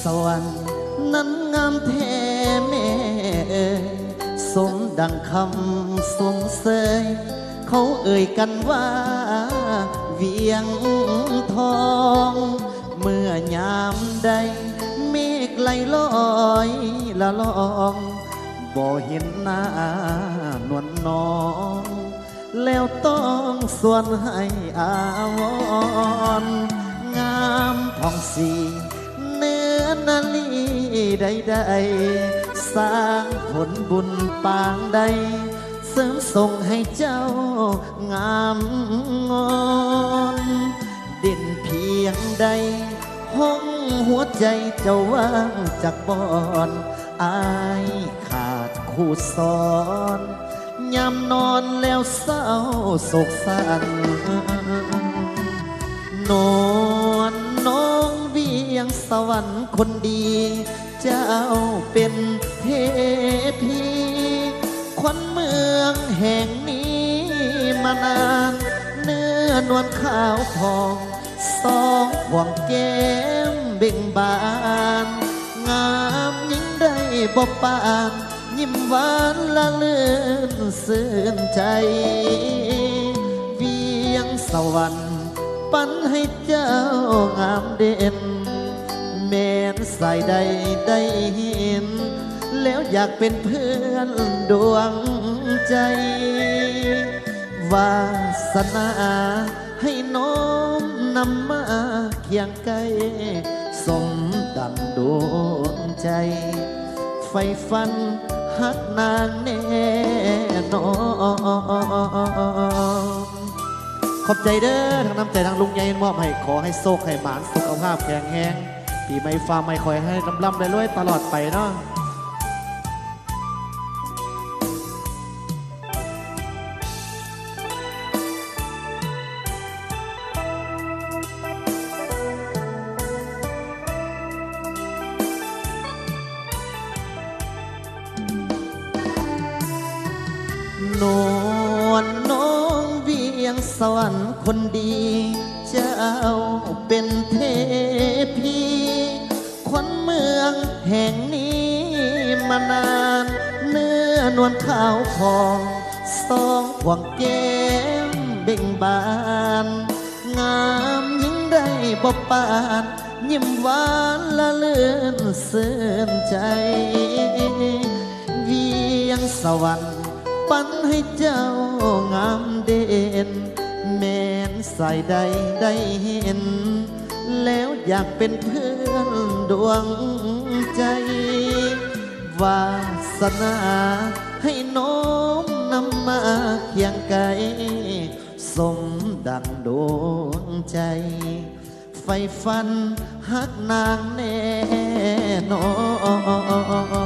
สวรรค์นั้นงามแท้แม่เอ่ยสมดังคำสงเสยเขาเอ่ยกันว่าเวียงทองเมื่อยามใดเมฆไหลลอยละลองบ่เห็นหน้านวลน้องแล้วต้องส่วนให้อาวรงามทองสีเนื้อนาลีใดๆสร้างผลบุญปางใดเสริมส่งให้เจ้างามงอนเด่นเพียงใดห้องหัวใจเจ้าว่างจากบอนอายขาดคู่สอนยามนอนแล้วเศร้าโศกสันนวลน้องเวียงสวรรค์คนดีเจ้าเป็นเทพีขวัญเมืองแห่งนี้มานานเนื้อนวลขาวทองสองห่วงแก้มเบ่งบานงามยิ่งได้บ่ปานยิ้มหวานละเลื่อนซื่นใจเวียงสวรรค์ปันให้เจ้างามเด่นแม้นสายใดได้เห็นแล้วอยากเป็นเพื่อนดวงใจวาสนาให้น้อมนำมาเคียงใกล้สมดังดวงใจไฟฟันฮักนางแน่นอนขอบใจเด้อทั้งน้ำใจทั้งลุงใหญ่มอบให้ขอให้โชคให้หมานสุขภาพแข็งแรงปีใหม่ฟ้าใหม่คอยให้ลำได้รวยตลอดไปเนาะนวลน้องเวียงสวรรค์คนดีเจ้าเป็นเทพีขวัญเมืองแห่งนี้มานานเนื้อนวลขาวทองสองห่วงแก้มเบ่งบานงามยิ่งได้บ่ปานยิ้มหวานละเลื่อนเสื่อมใจเวียงสวรรค์ปันให้เจ้างามเด่นแม้นสายใดได้เห็นแล้วอยากเป็นเพื่อนดวงใจวาสนาให้น้อมนำมาเคียงไกลสมดังดวงใจไฟฟันฮักนางแน่นอน